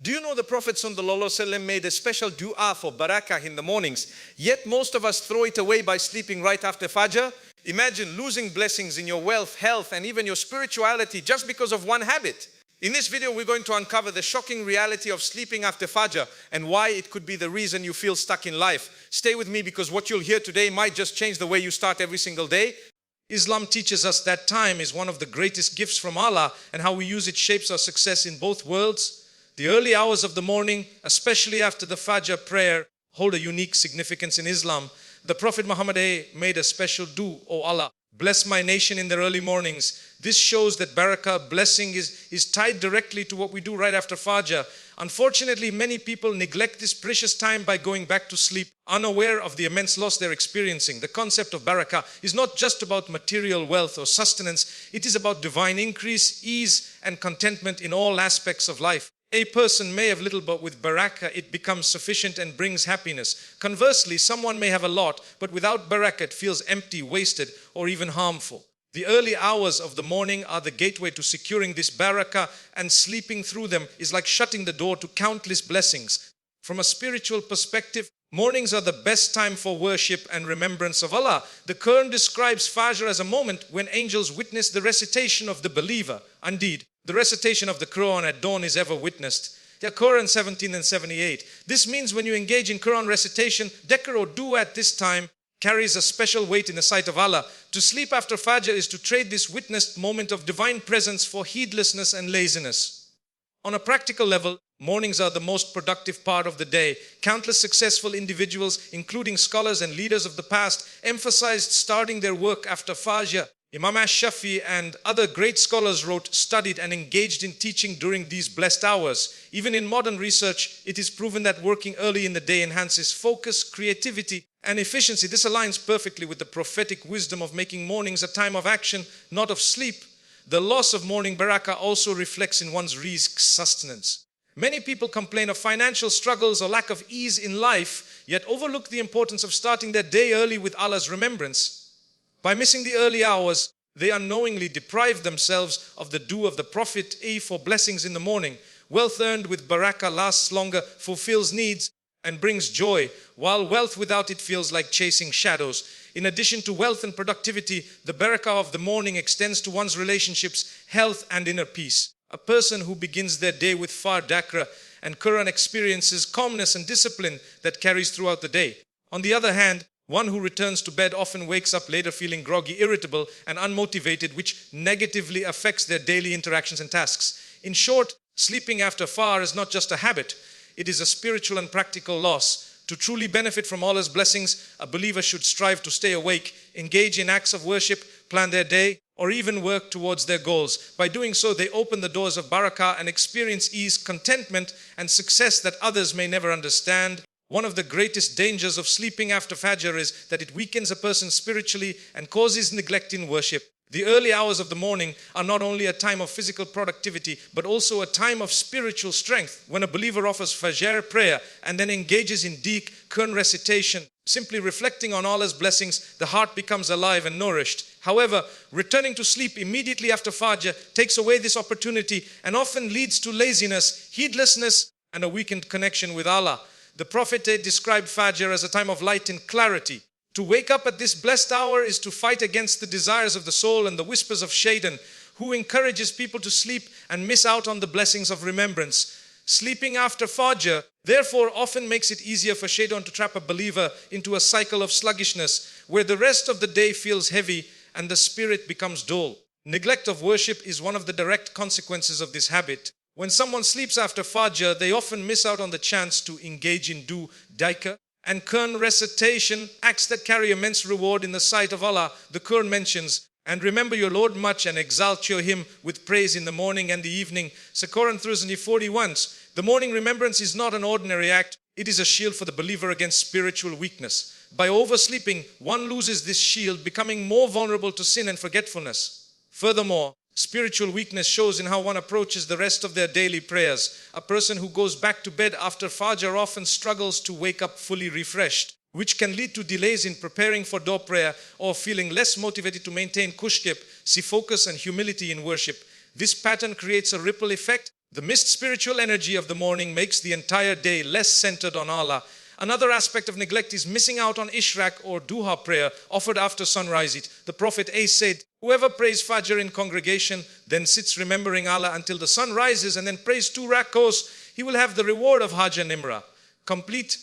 Do you know the Prophet ﷺ made a special dua for Barakah in the mornings, yet most of us throw it away by sleeping right after Fajr? Imagine losing blessings in your wealth, health, and even your spirituality just because of one habit. In this video, we're going to uncover the shocking reality of sleeping after Fajr and why it could be the reason you feel stuck in life. Stay with me because what you'll hear today might just change the way you start every single day. Islam teaches us that time is one of the greatest gifts from Allah, and how we use it shapes our success in both worlds. The early hours of the morning, especially after the Fajr prayer, hold a unique significance in Islam. The Prophet Muhammad made a special dua, "O Allah, bless my nation in the early mornings." This shows that Barakah, blessing, is tied directly to what we do right after Fajr. Unfortunately, many people neglect this precious time by going back to sleep, unaware of the immense loss they're experiencing. The concept of Barakah is not just about material wealth or sustenance. It is about divine increase, ease, and contentment in all aspects of life. A person may have little, but with Barakah it becomes sufficient and brings happiness. Conversely, someone may have a lot, but without Barakah it feels empty, wasted, or even harmful. The early hours of the morning are the gateway to securing this Barakah, and sleeping through them is like shutting the door to countless blessings. From a spiritual perspective, mornings are the best time for worship and remembrance of Allah. The Quran describes Fajr as a moment when angels witness the recitation of the believer. Indeed, the recitation of the Quran at dawn is ever witnessed. Quran 17 and 78. This means when you engage in Quran recitation, dhikr or dua at this time carries a special weight in the sight of Allah. To sleep after Fajr is to trade this witnessed moment of divine presence for heedlessness and laziness. On a practical level, mornings are the most productive part of the day. Countless successful individuals, including scholars and leaders of the past, emphasized starting their work after Fajr. Imam Ash-Shafi and other great scholars wrote, studied, and engaged in teaching during these blessed hours. Even in modern research, it is proven that working early in the day enhances focus, creativity, and efficiency. This aligns perfectly with the prophetic wisdom of making mornings a time of action, not of sleep. The loss of morning Barakah also reflects in one's rizq, sustenance. Many people complain of financial struggles or lack of ease in life, yet overlook the importance of starting their day early with Allah's remembrance. By missing the early hours, they unknowingly deprive themselves of the dua of the Prophet for blessings in the morning. Wealth earned with Barakah lasts longer, fulfills needs, and brings joy, while wealth without it feels like chasing shadows. In addition to wealth and productivity, the Barakah of the morning extends to one's relationships, health, and inner peace. A person who begins their day with dhikr and Quran experiences calmness and discipline that carries throughout the day. On the other hand, one who returns to bed often wakes up later feeling groggy, irritable, and unmotivated, which negatively affects their daily interactions and tasks. In short, sleeping after Fajr is not just a habit, it is a spiritual and practical loss. To truly benefit from Allah's blessings, a believer should strive to stay awake, engage in acts of worship, plan their day, or even work towards their goals. By doing so, they open the doors of Barakah and experience ease, contentment, and success that others may never understand. One of the greatest dangers of sleeping after Fajr is that it weakens a person spiritually and causes neglect in worship. The early hours of the morning are not only a time of physical productivity, but also a time of spiritual strength. When a believer offers Fajr prayer and then engages in deep Quran recitation, simply reflecting on Allah's blessings, the heart becomes alive and nourished. However, returning to sleep immediately after Fajr takes away this opportunity and often leads to laziness, heedlessness, and a weakened connection with Allah. The Prophet described Fajr as a time of light and clarity. To wake up at this blessed hour is to fight against the desires of the soul and the whispers of Shaitan, who encourages people to sleep and miss out on the blessings of remembrance. Sleeping after Fajr, therefore, often makes it easier for Shaitan to trap a believer into a cycle of sluggishness, where the rest of the day feels heavy and the spirit becomes dull. Neglect of worship is one of the direct consequences of this habit. When someone sleeps after Fajr, they often miss out on the chance to engage in dhikr and Quran recitation, acts that carry immense reward in the sight of Allah. The Quran mentions, "And remember your Lord much and exalt your him with praise in the morning and the evening." So Quran 341. The morning remembrance is not an ordinary act. It is a shield for the believer against spiritual weakness. By oversleeping, one loses this shield, becoming more vulnerable to sin and forgetfulness. Furthermore, spiritual weakness shows in how one approaches the rest of their daily prayers. A person who goes back to bed after Fajr often struggles to wake up fully refreshed, which can lead to delays in preparing for dua prayer or feeling less motivated to maintain kushkip, focus and humility in worship. This pattern creates a ripple effect The missed spiritual energy of the morning makes the entire day less centered on Allah. Another aspect of neglect is missing out on Ishraq or Duha prayer offered after sunrise. The Prophet said, whoever prays Fajr in congregation, then sits remembering Allah until the sun rises and then prays 2 rakos, he will have the reward of Hajj and Imrah. Complete.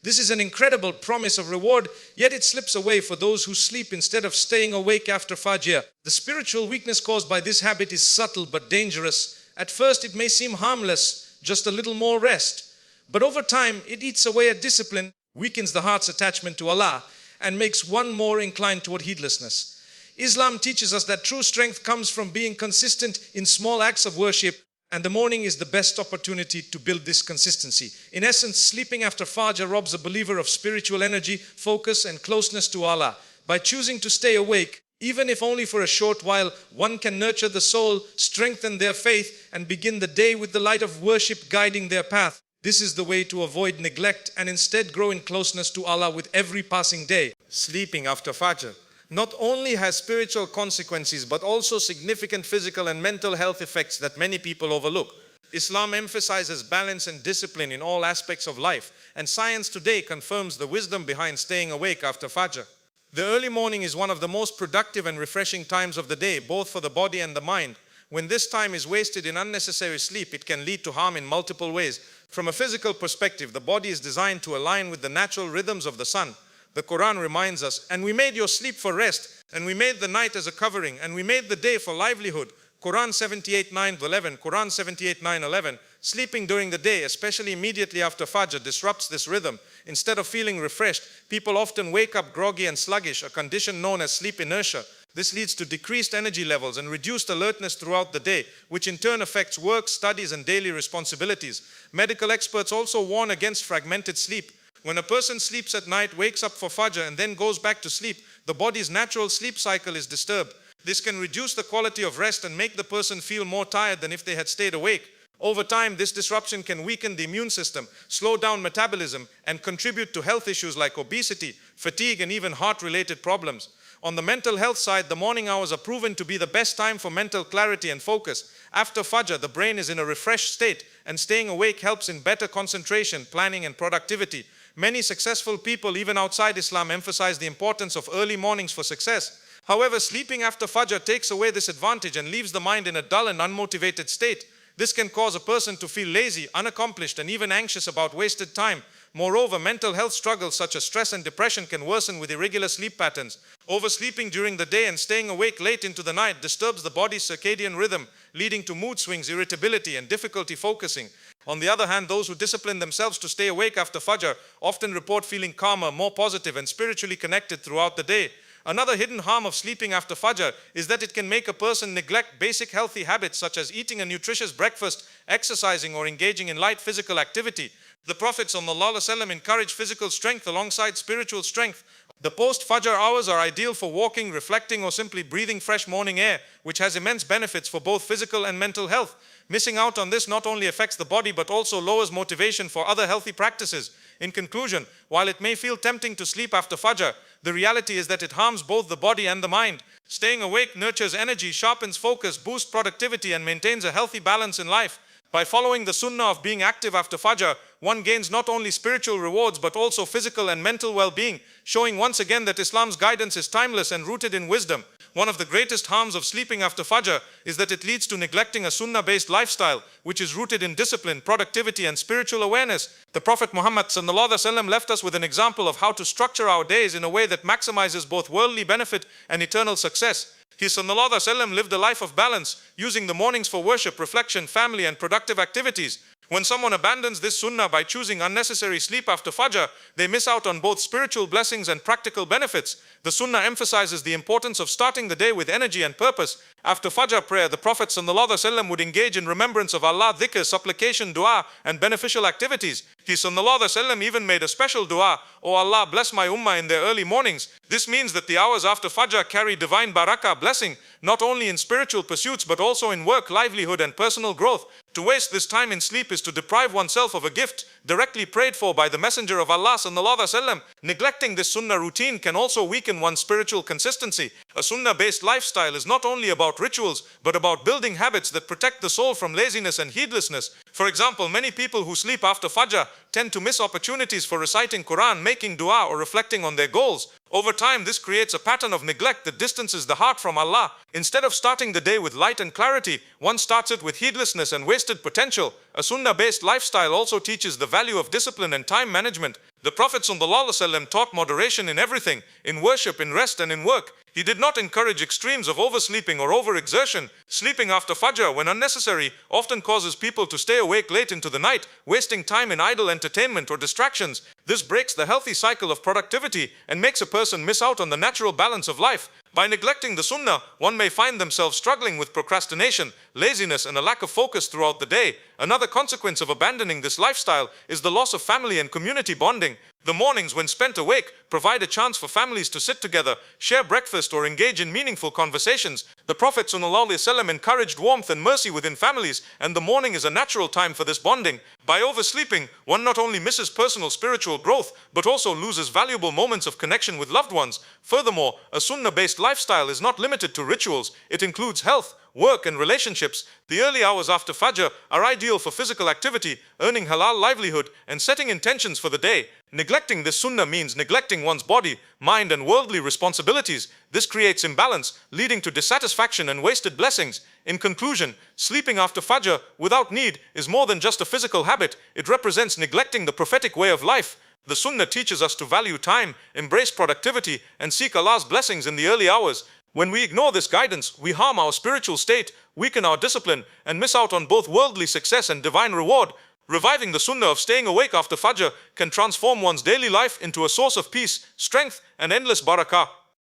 This is an incredible promise of reward, yet it slips away for those who sleep instead of staying awake after Fajr. The spiritual weakness caused by this habit is subtle but dangerous. At first it may seem harmless, just a little more rest. But over time, it eats away at discipline, weakens the heart's attachment to Allah, and makes one more inclined toward heedlessness. Islam teaches us that true strength comes from being consistent in small acts of worship, and the morning is the best opportunity to build this consistency. In essence, sleeping after Fajr robs a believer of spiritual energy, focus, and closeness to Allah. By choosing to stay awake, even if only for a short while, one can nurture the soul, strengthen their faith, and begin the day with the light of worship guiding their path. This is the way to avoid neglect and instead grow in closeness to Allah with every passing day. Sleeping after Fajr not only has spiritual consequences but also significant physical and mental health effects that many people overlook. Islam emphasizes balance and discipline in all aspects of life, and science today confirms the wisdom behind staying awake after Fajr. The early morning is one of the most productive and refreshing times of the day, both for the body and the mind. When this time is wasted in unnecessary sleep, it can lead to harm in multiple ways. From a physical perspective, the body is designed to align with the natural rhythms of the sun. The Quran reminds us, and we made your sleep for rest, and we made the night as a covering, and we made the day for livelihood. Quran 78:9-11, Quran 78:9-11. Sleeping during the day, especially immediately after Fajr, disrupts this rhythm. Instead of feeling refreshed, people often wake up groggy and sluggish, a condition known as sleep inertia. This leads to decreased energy levels and reduced alertness throughout the day, which in turn affects work, studies, and daily responsibilities. Medical experts also warn against fragmented sleep. When a person sleeps at night, wakes up for Fajr, and then goes back to sleep, the body's natural sleep cycle is disturbed. This can reduce the quality of rest and make the person feel more tired than if they had stayed awake. Over time, this disruption can weaken the immune system, slow down metabolism, and contribute to health issues like obesity, fatigue, and even heart-related problems. On the mental health side, the morning hours are proven to be the best time for mental clarity and focus. After Fajr, the brain is in a refreshed state, and staying awake helps in better concentration, planning, and productivity. Many successful people, even outside Islam, emphasize the importance of early mornings for success. However, sleeping after Fajr takes away this advantage and leaves the mind in a dull and unmotivated state. This can cause a person to feel lazy, unaccomplished, and even anxious about wasted time. Moreover, mental health struggles such as stress and depression can worsen with irregular sleep patterns. Oversleeping during the day and staying awake late into the night disturbs the body's circadian rhythm, leading to mood swings, irritability, and difficulty focusing. On the other hand, those who discipline themselves to stay awake after Fajr often report feeling calmer, more positive, and spiritually connected throughout the day. Another hidden harm of sleeping after Fajr is that it can make a person neglect basic healthy habits such as eating a nutritious breakfast, exercising, or engaging in light physical activity. The Prophet ﷺ encouraged physical strength alongside spiritual strength. The post-Fajr hours are ideal for walking, reflecting, or simply breathing fresh morning air, which has immense benefits for both physical and mental health. Missing out on this not only affects the body but also lowers motivation for other healthy practices. In conclusion, while it may feel tempting to sleep after Fajr, the reality is that it harms both the body and the mind. Staying awake nurtures energy, sharpens focus, boosts productivity, and maintains a healthy balance in life. By following the Sunnah of being active after Fajr, one gains not only spiritual rewards but also physical and mental well-being, showing once again that Islam's guidance is timeless and rooted in wisdom. One of the greatest harms of sleeping after Fajr is that it leads to neglecting a Sunnah-based lifestyle, which is rooted in discipline, productivity, and spiritual awareness. The Prophet Muhammad ﷺ left us with an example of how to structure our days in a way that maximizes both worldly benefit and eternal success. He ﷺ lived a life of balance, using the mornings for worship, reflection, family, and productive activities. When someone abandons this sunnah by choosing unnecessary sleep after Fajr, they miss out on both spiritual blessings and practical benefits. The sunnah emphasizes the importance of starting the day with energy and purpose. After Fajr prayer, the Prophet ﷺ would engage in remembrance of Allah, dhikr, supplication, dua, and beneficial activities. He ﷺ even made a special dua, "O Allah, bless my ummah in their early mornings." This means that the hours after Fajr carry divine barakah, blessing, not only in spiritual pursuits but also in work, livelihood, and personal growth. To waste this time in sleep is to deprive oneself of a gift directly prayed for by the Messenger of Allah ﷺ. Neglecting this sunnah routine can also weaken one's spiritual consistency. A sunnah-based lifestyle is not only about rituals, but about building habits that protect the soul from laziness and heedlessness. For example, many people who sleep after Fajr tend to miss opportunities for reciting Quran, making dua, or reflecting on their goals. Over time, this creates a pattern of neglect that distances the heart from Allah. Instead of starting the day with light and clarity, one starts it with heedlessness and wasted potential. A sunnah-based lifestyle also teaches the value of discipline and time management. The Prophet ﷺ taught moderation in everything, in worship, in rest, and in work. He did not encourage extremes of oversleeping or overexertion. Sleeping after Fajr, when unnecessary, often causes people to stay awake late into the night, wasting time in idle entertainment or distractions. This breaks the healthy cycle of productivity and makes a person miss out on the natural balance of life. By neglecting the sunnah, one may find themselves struggling with procrastination, laziness, and a lack of focus throughout the day. Another consequence of abandoning this lifestyle is the loss of family and community bonding. The mornings, when spent awake, provide a chance for families to sit together, share breakfast, or engage in meaningful conversations. The Prophet ﷺ encouraged warmth and mercy within families, and the morning is a natural time for this bonding. By oversleeping, one not only misses personal spiritual growth, but also loses valuable moments of connection with loved ones. Furthermore, a sunnah-based lifestyle is not limited to rituals. It includes health, work, and relationships. The early hours after Fajr are ideal for physical activity, earning halal livelihood, and setting intentions for the day. Neglecting this sunnah means neglecting one's body, mind, and worldly responsibilities. This creates imbalance, leading to dissatisfaction and wasted blessings. In conclusion, sleeping after Fajr without need is more than just a physical habit. It represents neglecting the prophetic way of life. The sunnah teaches us to value time, embrace productivity, and seek Allah's blessings in the early hours. When we ignore this guidance, we harm our spiritual state, weaken our discipline, and miss out on both worldly success and divine reward. Reviving the sunnah of staying awake after Fajr can transform one's daily life into a source of peace, strength, and endless barakah.